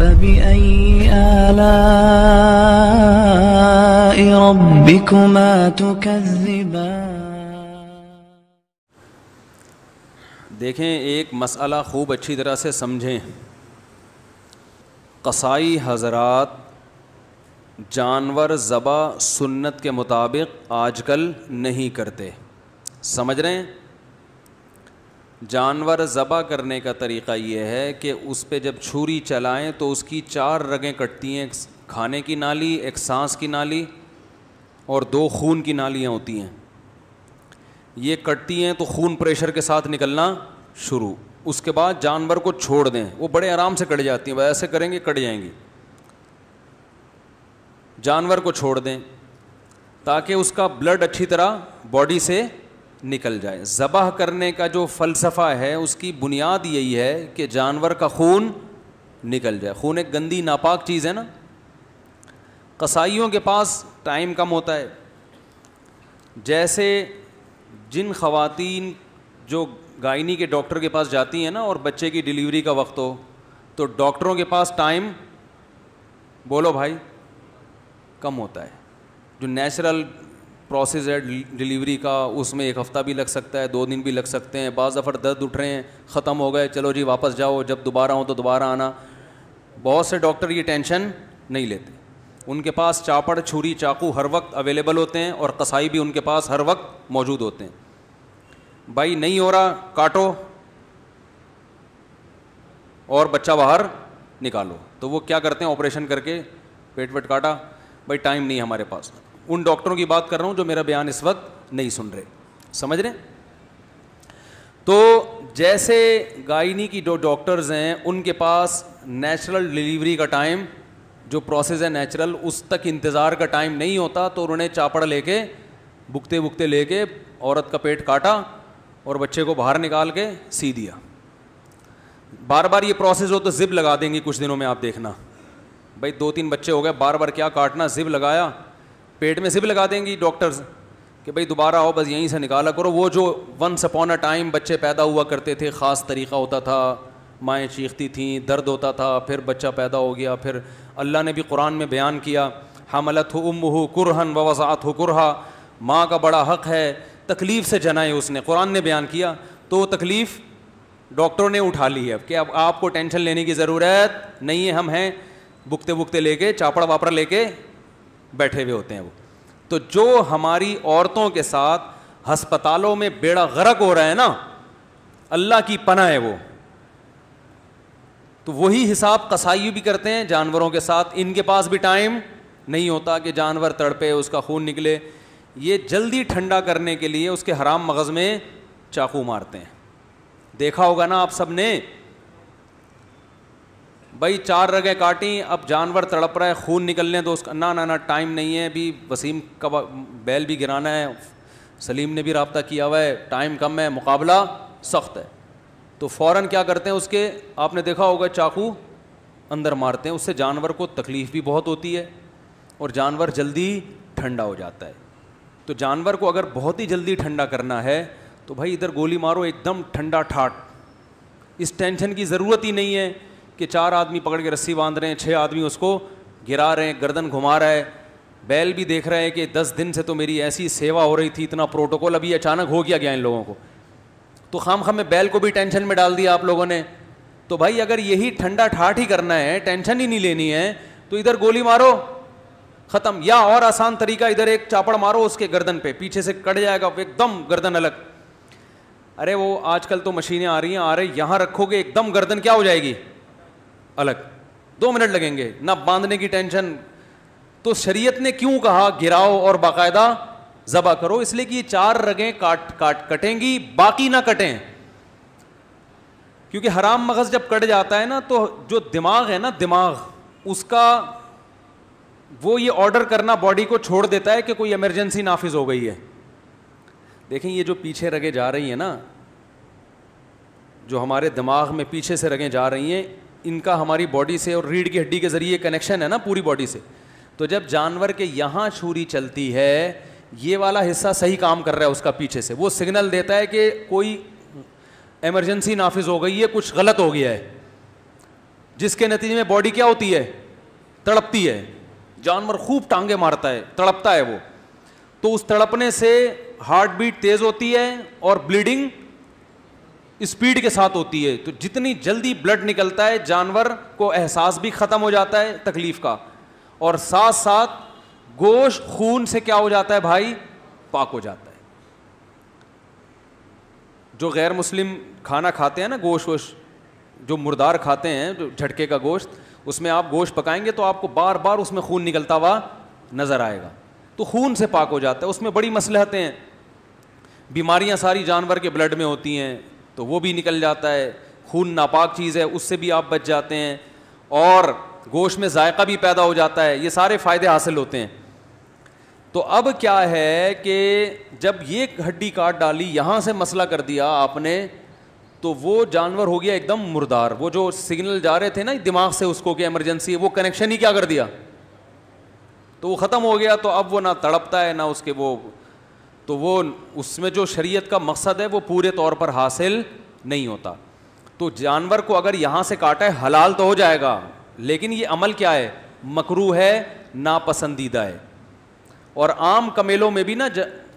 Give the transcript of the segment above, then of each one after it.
فبأي آلاء ربكما تكذبان۔ دیکھیں ایک مسئلہ خوب اچھی طرح سے سمجھیں، قصائی حضرات جانور ذبح سنت کے مطابق آج کل نہیں کرتے، سمجھ رہے ہیں؟ جانور ذبح کرنے کا طریقہ یہ ہے کہ اس پہ جب چھری چلائیں تو اس کی 4 رگیں کٹتی ہیں، ایک کھانے کی نالی، ایک سانس کی نالی اور 2 خون کی نالیاں ہوتی ہیں۔ یہ کٹتی ہیں تو خون پریشر کے ساتھ نکلنا شروع، اس کے بعد جانور کو چھوڑ دیں، وہ بڑے آرام سے کٹ جاتی ہیں، وہ ایسے کریں گے کٹ جائیں گی۔ جانور کو چھوڑ دیں تاکہ اس کا بلڈ اچھی طرح باڈی سے نکل جائے۔ ذبح کرنے کا جو فلسفہ ہے اس کی بنیاد یہی ہے کہ جانور کا خون نکل جائے۔ خون ایک گندی ناپاک چیز ہے نا۔ قصائیوں کے پاس ٹائم کم ہوتا ہے، جیسے جن خواتین جو گائنی کے ڈاکٹر کے پاس جاتی ہیں نا اور بچے کی ڈیلیوری کا وقت ہو تو ڈاکٹروں کے پاس ٹائم، بولو بھائی، کم ہوتا ہے۔ جو نیچرل پروسیس ہے ڈیلیوری کا اس میں 1 ہفتہ بھی لگ سکتا ہے، 2 دن بھی لگ سکتے ہیں، بعض دفعہ درد اٹھ رہے ہیں، ختم ہو گئے، چلو جی واپس جاؤ، جب دوبارہ ہو تو دوبارہ آنا۔ بہت سے ڈاکٹر یہ ٹینشن نہیں لیتے، ان کے پاس چاپڑ، چھری، چاقو ہر وقت اویلیبل ہوتے ہیں اور قصائی بھی ان کے پاس ہر وقت موجود ہوتے ہیں۔ بھائی نہیں ہو رہا، کاٹو اور بچہ باہر نکالو، تو وہ کیا کرتے ہیں، آپریشن کر کے پیٹ ویٹ کاٹا، بھائی ٹائم نہیں ہے ہمارے پاس۔ ان ڈاکٹروں کی بات کر رہا ہوں جو میرا بیان اس وقت نہیں سن رہے، سمجھ رہے؟ تو جیسے گائنی کی جو ڈاکٹرز ہیں ان کے پاس نیچرل ڈیلیوری کا ٹائم، جو پروسیس ہے نیچرل، اس تک انتظار کا ٹائم نہیں ہوتا، تو انہوں نے چاپڑ لے کے بکتے بکتے لے کے عورت کا پیٹ کاٹا اور بچے کو باہر نکال کے سی دیا۔ بار بار یہ پروسیس ہو تو زب لگا دیں گی کچھ دنوں میں، آپ دیکھنا بھائی 2-3 بچے ہو گئے، بار بار کیا کاٹنا، زب لگایا، پیٹ میں زب لگا دیں گی ڈاکٹرز کہ بھائی دوبارہ آؤ، بس یہیں سے نکالا کرو۔ وہ جو ونس اپون اے ٹائم بچے پیدا ہوا کرتے تھے، خاص طریقہ ہوتا تھا، مائیں چیختی تھیں، درد ہوتا تھا، پھر بچہ پیدا ہو گیا، پھر اللہ نے بھی قرآن میں بیان کیا، حملتہ امہ کرہن ووضعتہ کرہا، ماں کا بڑا حق ہے، تکلیف سے جنائے اس نے، قرآن نے بیان کیا، تو وہ تکلیف ڈاکٹروں نے اٹھا لی ہے کہ اب آپ کو ٹینشن لینے کی ضرورت نہیں ہے، ہم ہیں بکتے بکتے لے کے چاپڑ واپڑ لے کے بیٹھے ہوئے ہوتے ہیں وہ۔ تو جو ہماری عورتوں کے ساتھ ہسپتالوں میں بیڑا غرق ہو رہا ہے نا، اللہ کی پناہ ہے وہ، تو وہی حساب قصائی بھی کرتے ہیں جانوروں کے ساتھ۔ ان کے پاس بھی ٹائم نہیں ہوتا کہ جانور تڑپے، اس کا خون نکلے، یہ جلدی ٹھنڈا کرنے کے لیے اس کے حرام مغز میں چاقو مارتے ہیں۔ دیکھا ہوگا نا آپ سب نے، بھائی 4 رگیں کاٹیں، اب جانور تڑپ رہا ہے، خون نکلنے دو اس کا، نہ ٹائم نہیں ہے، ابھی وسیم کا بیل بھی گرانا ہے، سلیم نے بھی رابطہ کیا ہوا ہے، ٹائم کم ہے، مقابلہ سخت ہے، تو فوراً کیا کرتے ہیں، اس کے آپ نے دیکھا ہوگا چاقو اندر مارتے ہیں۔ اس سے جانور کو تکلیف بھی بہت ہوتی ہے اور جانور جلدی ٹھنڈا ہو جاتا ہے۔ تو جانور کو اگر بہت ہی جلدی ٹھنڈا کرنا ہے تو بھائی ادھر گولی مارو ایک دم ٹھنڈا ٹھاٹ، اس ٹینشن کی ضرورت ہی نہیں ہے کہ 4 آدمی پکڑ کے رسی باندھ رہے ہیں، 6 آدمی اس کو گرا رہے ہیں، گردن گھما رہا ہے، بیل بھی دیکھ رہے ہیں کہ 10 دن سے تو میری ایسی سیوا ہو رہی تھی، اتنا پروٹوکول، ابھی اچانک ہو گیا ان لوگوں کو، تو خام خام میں بیل کو بھی ٹینشن میں ڈال دیا آپ لوگوں نے۔ تو بھائی اگر یہی ٹھنڈا ٹھاٹ ہی کرنا ہے، ٹینشن ہی نہیں لینی ہے، تو ادھر گولی مارو ختم، یا اور آسان طریقہ ادھر ایک چاپڑ مارو اس کے گردن پہ، پیچھے سے کٹ جائے گا ایک دم گردن الگ۔ ارے وہ آج کل تو مشینیں آ رہی ہیں، یہاں رکھو گے ایک دم گردن کیا ہو جائے گی الگ، 2 منٹ لگیں گے، نہ باندھنے کی ٹینشن۔ تو شریعت نے کیوں کہا گراؤ اور باقاعدہ ذبح کرو؟ اس لیے کہ یہ 4 رگیں کٹیں گی، باقی نہ کٹیں، کیونکہ حرام مغز جب کٹ جاتا ہے نا تو جو دماغ ہے نا، دماغ اس کا وہ یہ آرڈر کرنا باڈی کو چھوڑ دیتا ہے کہ کوئی ایمرجنسی نافذ ہو گئی ہے۔ دیکھیں یہ جو پیچھے رگیں جا رہی ہیں نا، جو ہمارے دماغ میں پیچھے سے رگیں جا رہی ہیں، ان کا ہماری باڈی سے اور ریڑھ کی ہڈی کے ذریعے کنیکشن ہے نا پوری باڈی سے، تو جب جانور کے یہاں چھری چلتی ہے، یہ والا حصہ صحیح کام کر رہا ہے اس کا پیچھے سے، وہ سگنل دیتا ہے کہ کوئی ایمرجنسی نافذ ہو گئی ہے، کچھ غلط ہو گیا ہے۔ جس کے نتیجے میں باڈی کیا ہوتی ہے؟ تڑپتی ہے. جانور خوب ٹانگے مارتا ہے, تڑپتا ہے وہ, تو اس تڑپنے سے ہارٹ بیٹ تیز ہوتی ہے اور بلیڈنگ اسپیڈ کے ساتھ ہوتی ہے. تو جتنی جلدی بلڈ نکلتا ہے جانور کو احساس بھی ختم ہو جاتا ہے تکلیف کا, اور ساتھ ساتھ گوشت خون سے کیا ہو جاتا ہے بھائی؟ پاک ہو جاتا ہے. جو غیر مسلم کھانا کھاتے ہیں نا, گوشت جو مردار کھاتے ہیں, جو جھٹکے کا گوشت, اس میں آپ گوشت پکائیں گے تو آپ کو بار بار اس میں خون نکلتا ہوا نظر آئے گا. تو خون سے پاک ہو جاتا ہے. اس میں بڑی مصلحتیں ہیں. بیماریاں ساری جانور کے بلڈ میں ہوتی ہیں تو وہ بھی نکل جاتا ہے. خون ناپاک چیز ہے, اس سے بھی آپ بچ جاتے ہیں, اور گوشت میں ذائقہ بھی پیدا ہو جاتا ہے. یہ سارے فائدے حاصل ہوتے ہیں. تو اب کیا ہے کہ جب یہ ہڈی کاٹ ڈالی, یہاں سے مسئلہ کر دیا آپ نے, تو وہ جانور ہو گیا ایک دم مردار. وہ جو سگنل جا رہے تھے نا دماغ سے اس کو کہ ایمرجنسی ہے, وہ کنیکشن ہی کیا کر دیا, تو وہ ختم ہو گیا. تو اب وہ نہ تڑپتا ہے نہ اس کے وہ, تو وہ اس میں جو شریعت کا مقصد ہے وہ پورے طور پر حاصل نہیں ہوتا. تو جانور کو اگر یہاں سے کاٹا ہے حلال تو ہو جائے گا, لیکن یہ عمل کیا ہے؟ مکروہ ہے, ناپسندیدہ ہے. اور عام کمیلوں میں بھی نا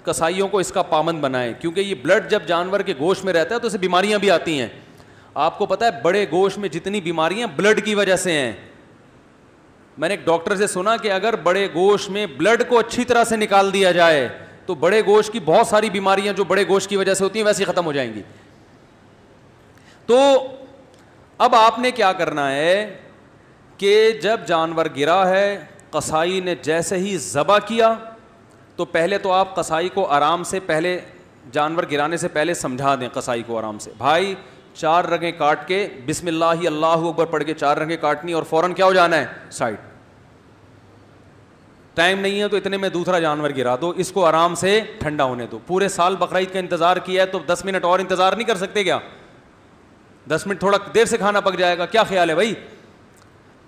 کسائیوں کو اس کا پابند بنائیں, کیونکہ یہ بلڈ جب جانور کے گوشت میں رہتا ہے تو اسے بیماریاں بھی آتی ہیں. آپ کو پتہ ہے بڑے گوشت میں جتنی بیماریاں بلڈ کی وجہ سے ہیں. میں نے ایک ڈاکٹر سے سنا کہ اگر بڑے گوشت میں بلڈ کو اچھی طرح سے نکال دیا جائے تو بڑے گوشت کی بہت ساری بیماریاں جو بڑے گوشت کی وجہ سے ہوتی ہیں ویسے ہی ختم ہو جائیں گی. تو اب آپ نے کیا کرنا ہے کہ جب جانور گرا ہے, قصائی نے جیسے ہی ذبح کیا, تو پہلے تو آپ قصائی کو آرام سے, پہلے جانور گرانے سے پہلے سمجھا دیں قصائی کو آرام سے, بھائی 4 رگیں کاٹ کے بسم اللہ اللہ اکبر پڑھ کے 4 رگیں کاٹنی, اور فوراً کیا ہو جانا ہے؟ سائڈ. ٹائم نہیں ہے تو اتنے میں دوسرا جانور گرا دو, اس کو آرام سے ٹھنڈا ہونے دو. پورے سال بقرعید کا انتظار کیا ہے تو 10 منٹ اور انتظار نہیں کر سکتے کیا؟ 10 منٹ تھوڑا دیر سے کھانا پک جائے گا, کیا خیال ہے بھائی؟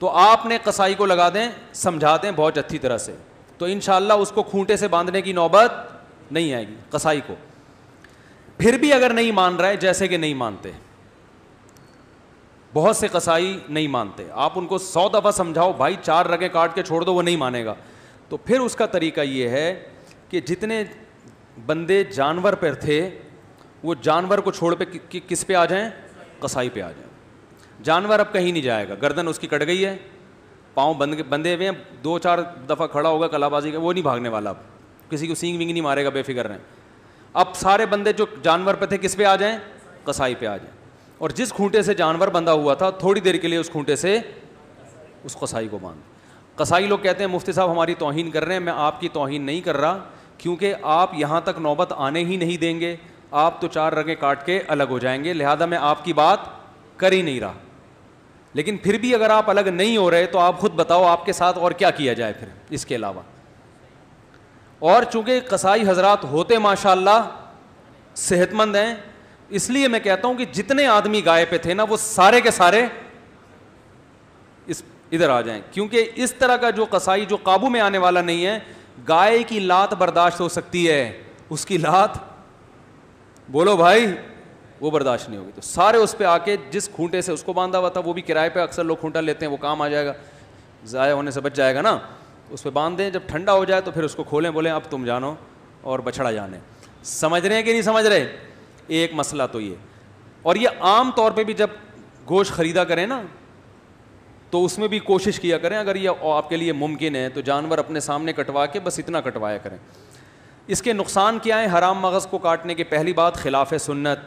تو آپ نے قصائی کو لگا دیں, سمجھا دیں بہت اچھی طرح سے, تو انشاءاللہ اس کو کھونٹے سے باندھنے کی نوبت نہیں آئے گی قصائی کو. پھر بھی اگر نہیں مان رہا ہے, جیسے کہ نہیں مانتے, بہت سے قصائی نہیں مانتے, آپ ان کو 100 دفعہ سمجھاؤ بھائی 4 رگیں کاٹ کے چھوڑ دو, وہ نہیں مانے گا. تو پھر اس کا طریقہ یہ ہے کہ جتنے بندے جانور پر تھے وہ جانور کو چھوڑ پہ کس پہ آ جائیں؟ قصائی پہ آ جائیں. جانور اب کہیں نہیں جائے گا, گردن اس کی کٹ گئی ہے, پاؤں بندے ہوئے ہیں, 2-4 دفعہ کھڑا ہوگا کلا بازی کا, وہ نہیں بھاگنے والا, اب کسی کو سینگ ونگ نہیں مارے گا, بے فکر رہیں. اب سارے بندے جو جانور پہ تھے کس پہ آ جائیں؟ قصائی پہ آ جائیں. اور جس کھونٹے سے جانور بندھا ہوا تھا تھوڑی دیر کے لیے اس کھونٹے سے اس قصائی کو باندھ. قصائی لوگ کہتے ہیں مفتی صاحب ہماری توہین کر رہے ہیں. میں آپ کی توہین نہیں کر رہا, کیونکہ آپ یہاں تک نوبت آنے ہی نہیں دیں گے, آپ تو 4 رگیں کاٹ کے الگ ہو جائیں گے, لہذا میں آپ کی بات کر ہی نہیں رہا. لیکن پھر بھی اگر آپ الگ نہیں ہو رہے تو آپ خود بتاؤ آپ کے ساتھ اور کیا کیا جائے پھر اس کے علاوہ. اور چونکہ قصائی حضرات ہوتے ماشاءاللہ صحت مند ہیں, اس لیے میں کہتا ہوں کہ جتنے آدمی گائے پہ تھے نا وہ سارے کے سارے ادھر آ جائیں, کیونکہ اس طرح کا جو قصائی جو قابو میں آنے والا نہیں ہے. گائے کی لات برداشت ہو سکتی ہے, اس کی لات بولو بھائی وہ برداشت نہیں ہوگی. تو سارے اس پہ آ کے جس کھونٹے سے اس کو باندھا ہوا تھا, وہ بھی کرائے پہ اکثر لوگ کھونٹا لیتے ہیں, وہ کام آ جائے گا, ضائع ہونے سے بچ جائے گا نا, اس پہ باندھ دیں. جب ٹھنڈا ہو جائے تو پھر اس کو کھولیں, بولیں اب تم جانو اور بچھڑا جانے. سمجھ رہے ہیں کہ نہیں سمجھ رہے؟ ایک مسئلہ تو یہ. اور یہ عام طور پہ بھی جب گوشت خریدا کریں نا تو اس میں بھی کوشش کیا کریں, اگر یہ آپ کے لیے ممکن ہے تو جانور اپنے سامنے کٹوا کے بس اتنا کٹوایا کریں. اس کے نقصان کیا ہیں؟ حرام مغز کو کاٹنے کی پہلی بات خلاف سنت,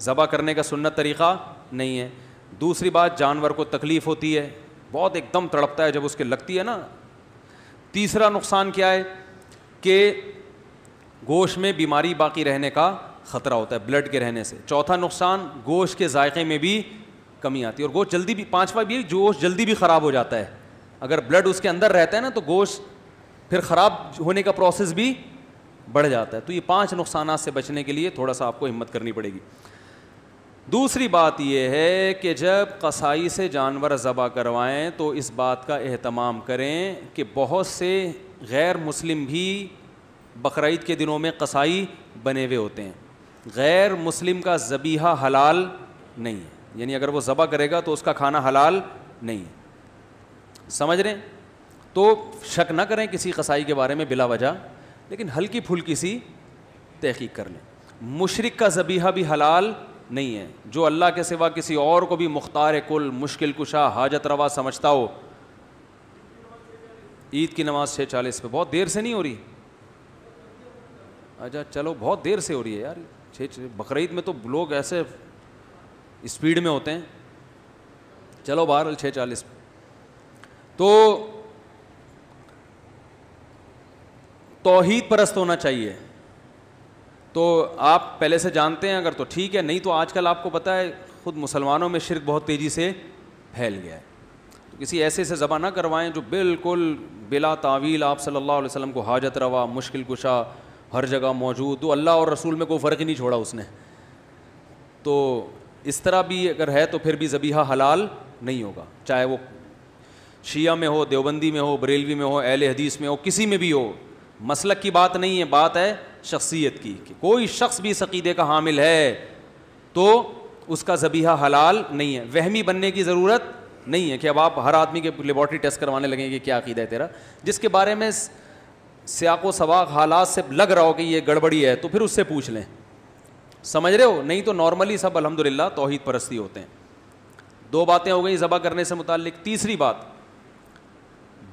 ذبح کرنے کا سنت طریقہ نہیں ہے. دوسری بات جانور کو تکلیف ہوتی ہے, بہت ایک دم تڑپتا ہے جب اس کے لگتی ہے نا. تیسرا نقصان کیا ہے کہ گوشت میں بیماری باقی رہنے کا خطرہ ہوتا ہے بلڈ کے رہنے سے. چوتھا نقصان گوشت کے ذائقے میں بھی کمی آتی ہے, اور گوشت جلدی بھی, پانچواں بھی گوشت جلدی بھی خراب ہو جاتا ہے. اگر بلڈ اس کے اندر رہتا ہے نا تو گوشت پھر خراب ہونے کا پروسیس بھی بڑھ جاتا ہے. تو یہ 5 نقصانات سے بچنے کے لیے تھوڑا سا آپ کو ہمت کرنی پڑے گی. دوسری بات یہ ہے کہ جب قصائی سے جانور ذبح کروائیں تو اس بات کا اہتمام کریں کہ بہت سے غیر مسلم بھی بقرعید کے دنوں میں قصائی بنے ہوئے ہوتے ہیں. غیر مسلم کا ذبیحہ حلال نہیں ہے, یعنی اگر وہ ذبح کرے گا تو اس کا کھانا حلال نہیں ہے. سمجھ رہے ہیں؟ تو شک نہ کریں کسی قصائی کے بارے میں بلا وجہ, لیکن ہلکی پھلکی سی تحقیق کر لیں. مشرک کا ذبیحہ بھی حلال نہیں ہے, جو اللہ کے سوا کسی اور کو بھی مختار کل, مشکل کشا, حاجت روا سمجھتا ہو. عید کی نماز 6:40 پہ, بہت دیر سے نہیں ہو رہی؟ اچھا چلو, بہت دیر سے ہو رہی ہے یار. بقرعید میں تو لوگ ایسے اسپیڈ میں ہوتے ہیں. چلو بہرحال 6:40 پہ. تو توحید پرست ہونا چاہیے. تو آپ پہلے سے جانتے ہیں اگر تو ٹھیک ہے, نہیں تو آج کل آپ کو پتہ ہے خود مسلمانوں میں شرک بہت تیزی سے پھیل گیا ہے. تو کسی ایسے سے ذبح نہ کروائیں جو بالکل بلا تعویل آپ صلی اللہ علیہ وسلم کو حاجت روا, مشکل کشا, ہر جگہ موجود, تو اللہ اور رسول میں کوئی فرق ہی نہیں چھوڑا اس نے. تو اس طرح بھی اگر ہے تو پھر بھی ذبیحہ حلال نہیں ہوگا, چاہے وہ شیعہ میں ہو, دیوبندی میں ہو, بریلوی میں ہو, اہل حدیث میں ہو, کسی میں بھی ہو. مسلک کی بات نہیں ہے, بات ہے شخصیت کی, کہ کوئی شخص بھی اس عقیدے کا حامل ہے تو اس کا ذبیحہ حلال نہیں ہے. وہمی بننے کی ضرورت نہیں ہے کہ اب آپ ہر آدمی کے لیبارٹری ٹیسٹ کروانے لگیں کہ کیا عقیدہ ہے تیرا. جس کے بارے میں سیاق و سباق حالات سے لگ رہا ہو کہ یہ گڑبڑی ہے تو پھر اس سے پوچھ لیں. سمجھ رہے ہو؟ نہیں تو نارملی سب الحمدللہ توحید پرستی ہوتے ہیں. 2 باتیں ہو گئیں ذبح کرنے سے متعلق. تیسری بات,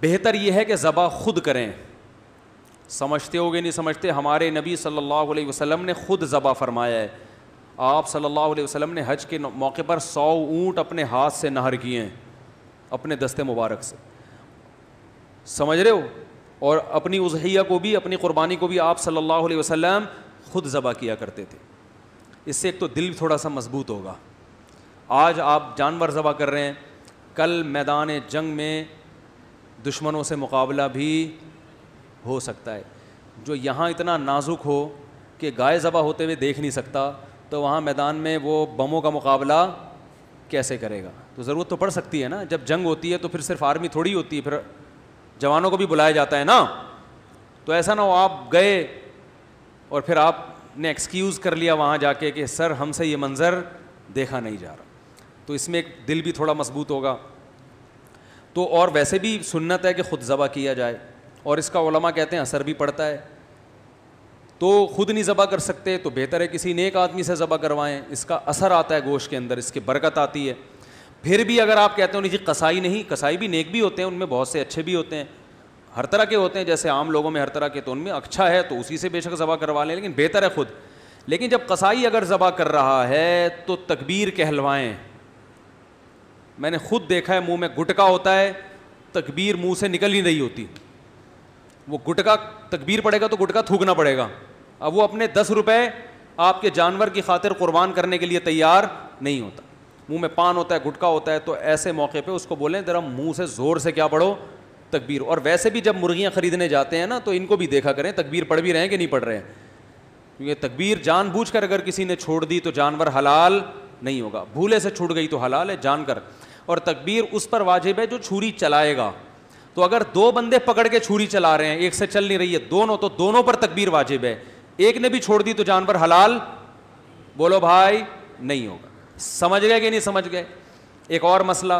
بہتر یہ ہے کہ ذبح خود کریں. سمجھتے ہو گے نہیں سمجھتے, ہمارے نبی صلی اللہ علیہ وسلم نے خود ذبح فرمایا ہے. آپ صلی اللہ علیہ وسلم نے حج کے موقع پر 100 اونٹ اپنے ہاتھ سے نہر کیے ہیں, اپنے دستے مبارک سے. سمجھ رہے ہو؟ اور اپنی اضحیہ کو بھی, اپنی قربانی کو بھی آپ صلی اللہ علیہ وسلم خود ذبح کیا کرتے تھے. اس سے ایک تو دل تھوڑا سا مضبوط ہوگا. آج آپ جانور ذبح کر رہے ہیں, کل میدان جنگ میں دشمنوں سے مقابلہ بھی ہو سکتا ہے. جو یہاں اتنا نازک ہو کہ گائے ذبح ہوتے ہوئے دیکھ نہیں سکتا, تو وہاں میدان میں وہ بموں کا مقابلہ کیسے کرے گا؟ تو ضرورت تو پڑ سکتی ہے نا. جب جنگ ہوتی ہے تو پھر صرف آرمی تھوڑی ہوتی ہے, پھر جوانوں کو بھی بلایا جاتا ہے نا. تو ایسا نہ ہو آپ گئے اور پھر آپ نے ایکسکیوز کر لیا وہاں جا کے کہ سر ہم سے یہ منظر دیکھا نہیں جا رہا. تو اس میں ایک دل بھی تھوڑا مضبوط ہوگا. تو اور ویسے بھی سنت ہے کہ خود ذبح کیا جائے, اور اس کا علماء کہتے ہیں اثر بھی پڑتا ہے. تو خود نہیں ذبح کر سکتے تو بہتر ہے کسی نیک آدمی سے ذبح کروائیں, اس کا اثر آتا ہے گوشت کے اندر, اس کی برکت آتی ہے. پھر بھی اگر آپ کہتے ہو نہیں جی قصائی نہیں, قصائی بھی نیک بھی ہوتے ہیں, ان میں بہت سے اچھے بھی ہوتے ہیں, ہر طرح کے ہوتے ہیں, جیسے عام لوگوں میں ہر طرح کے, تو ان میں اچھا ہے تو اسی سے بے شک ذبح کروا لیں, لیکن بہتر ہے خود. لیکن جب قصائی اگر ذبح کر رہا ہے تو تکبیر کہلوائیں. میں نے خود دیکھا ہے منہ میں گٹکا ہوتا ہے, تکبیر منہ سے نکل ہی نہیں ہوتی. وہ گٹکا تکبیر پڑے گا تو گٹکا تھوکنا پڑے گا. اب وہ اپنے 10 روپے آپ کے جانور کی خاطر قربان کرنے کے لیے تیار نہیں ہوتا. منہ میں پان ہوتا ہے, گٹکا ہوتا ہے, تو ایسے موقع پہ اس کو بولیں ذرا منہ سے زور سے کیا پڑھو, تکبیر. اور ویسے بھی جب مرغیاں خریدنے جاتے ہیں نا تو ان کو بھی دیکھا کریں تکبیر پڑھ بھی رہے ہیں کہ نہیں پڑھ رہے ہیں, کیونکہ تکبیر جان بوجھ کر اگر کسی نے چھوڑ دی تو جانور حلال نہیں ہوگا. بھولے سے چھوٹ گئی تو حلال ہے جان کر. اور تکبیر اس پر واجب ہے جو چھری چلائے گا. تو اگر 2 بندے پکڑ کے چھری چلا رہے ہیں, ایک سے چل نہیں رہی ہے, دونوں, تو دونوں پر تکبیر واجب ہے. ایک نے بھی چھوڑ دی تو جانور حلال, بولو بھائی, نہیں ہوگا. سمجھ گئے کہ نہیں سمجھ گئے؟ ایک اور مسئلہ,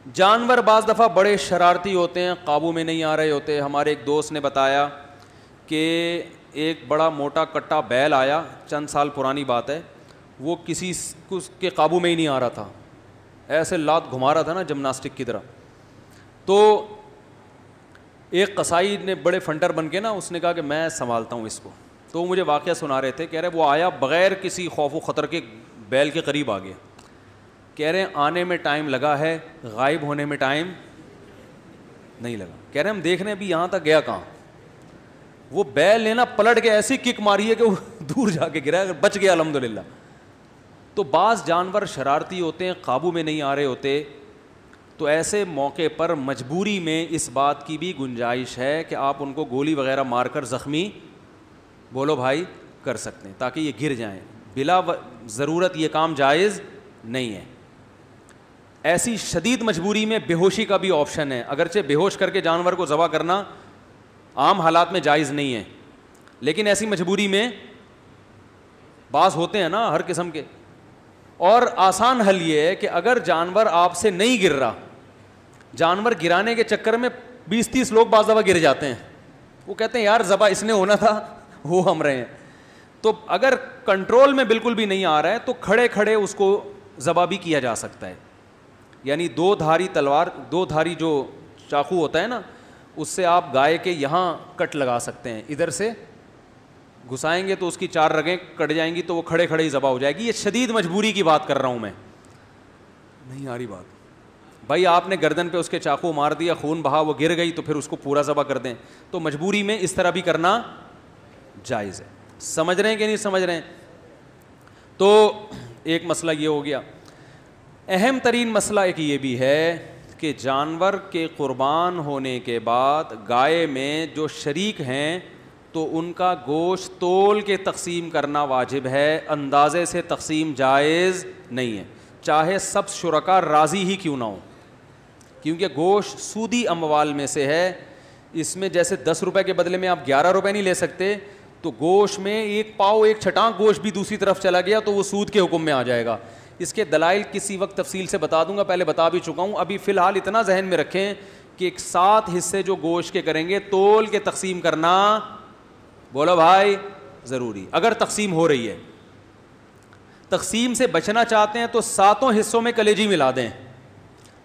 جانور بعض دفعہ بڑے شرارتی ہوتے ہیں, قابو میں نہیں آ رہے ہوتے. ہمارے ایک دوست نے بتایا کہ ایک بڑا موٹا کٹا بیل آیا, چند سال پرانی بات ہے, وہ کسی کے قابو میں ہی نہیں آ رہا تھا, ایسے لات گھما رہا تھا نا جمناسٹک کی طرح. تو ایک قصائی نے بڑے فنٹر بن کے نا, اس نے کہا کہ میں سنبھالتا ہوں اس کو. تو وہ مجھے واقعہ سنا رہے تھے, کہہ رہے وہ آیا بغیر کسی خوف و خطر کے بیل کے قریب آ گیا. کہہ رہے ہیں آنے میں ٹائم لگا ہے, غائب ہونے میں ٹائم نہیں لگا. کہہ رہے ہم دیکھ رہے ہیں ابھی یہاں تک گیا کہاں. وہ بیل نے نا پلٹ کے ایسی کک ماری ہے کہ وہ دور جا کے گرا, بچ گیا الحمدللہ. تو بعض جانور شرارتی ہوتے ہیں, قابو میں نہیں آ رہے ہوتے, تو ایسے موقع پر مجبوری میں اس بات کی بھی گنجائش ہے کہ آپ ان کو گولی وغیرہ مار کر زخمی, بولو بھائی, کر سکتے ہیں تاکہ یہ گر جائیں. بلا ضرورت یہ کام جائز نہیں ہے. ایسی شدید مجبوری میں بے ہوشی کا بھی آپشن ہے, اگرچہ بے ہوش کر کے جانور کو ذبح کرنا عام حالات میں جائز نہیں ہے, لیکن ایسی مجبوری میں بعض ہوتے ہیں نا ہر قسم کے, اور آسان حل یہ ہے کہ اگر جانور آپ سے نہیں گر رہا, جانور گرانے کے چکر میں 20-30 لوگ بعض دفعہ گر جاتے ہیں, وہ کہتے ہیں یار ذبح اس نے ہونا تھا, وہ ہم رہے ہیں. تو اگر کنٹرول میں بالکل بھی نہیں آ رہا ہے تو کھڑے کھڑے اس کو ذبح بھی کیا جا سکتا ہے. یعنی 2 دھاری تلوار, 2 دھاری جو چاقو ہوتا ہے نا, اس سے آپ گائے کے یہاں کٹ لگا سکتے ہیں, ادھر سے گھسائیں گے تو اس کی 4 رگیں کٹ جائیں گی, تو وہ کھڑے کھڑے ہی ذبح ہو جائے گی. یہ شدید مجبوری کی بات کر رہا ہوں میں, نہیں آ رہی بات. بھائی آپ نے گردن پہ اس کے چاقو مار دیا, خون بہا, وہ گر گئی, تو پھر اس کو پورا ذبح کر دیں. تو مجبوری میں اس طرح بھی کرنا جائز ہے. سمجھ رہے ہیں کہ نہیں سمجھ رہے ہیں؟ تو ایک مسئلہ یہ ہو گیا. اہم ترین مسئلہ ایک یہ بھی ہے کہ جانور کے قربان ہونے کے بعد گائے میں جو شریک ہیں تو ان کا گوشت تول کے تقسیم کرنا واجب ہے, اندازے سے تقسیم جائز نہیں ہے, چاہے سب شرکا راضی ہی کیوں نہ ہو. کیونکہ گوشت سودی اموال میں سے ہے, اس میں جیسے 10 روپے کے بدلے میں آپ 11 روپے نہیں لے سکتے, تو گوشت میں 1 پاؤ 1 چھٹانک گوشت بھی دوسری طرف چلا گیا تو وہ سود کے حکم میں آ جائے گا. اس کے دلائل کسی وقت تفصیل سے بتا دوں گا, پہلے بتا بھی چکا ہوں. ابھی فی الحال اتنا ذہن میں رکھیں کہ ایک 7 حصے جو گوشت کے کریں گے تول کے تقسیم کرنا, بولو بھائی, ضروری. اگر تقسیم ہو رہی ہے, تقسیم سے بچنا چاہتے ہیں تو 7 حصوں میں کلیجی ملا دیں,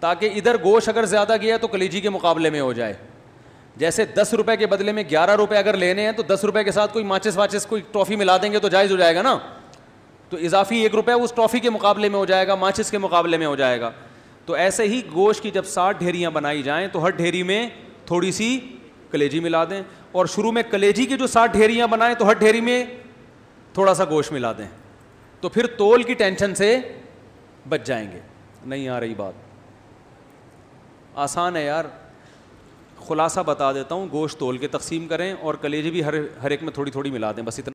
تاکہ ادھر گوشت اگر زیادہ گیا تو کلیجی کے مقابلے میں ہو جائے. جیسے 10 روپے کے بدلے میں 11 روپے اگر لینے ہیں تو 10 روپے کے ساتھ کوئی ماچس واچس کوئی ٹرافی ملا دیں گے تو جائز ہو جائے گا نا, تو اضافی 1 روپے اس ٹرافی کے مقابلے میں ہو جائے گا, ماچس کے مقابلے میں ہو جائے گا. تو ایسے ہی گوشت کی جب 60 ڈھیریاں بنائی جائیں تو ہر ڈھیری میں تھوڑی سی کلیجی ملا دیں, اور شروع میں کلیجی کی جو 60 ڈھیریاں بنائیں تو ہر ڈھیری میں تھوڑا سا گوشت ملا دیں, تو پھر تول کی ٹینشن سے بچ جائیں گے. نہیں آ رہی بات؟ آسان ہے یار, خلاصہ بتا دیتا ہوں. گوشت تول کے تقسیم کریں اور کلیجی بھی ہر ایک میں تھوڑی تھوڑی ملا دیں, بس اتنا.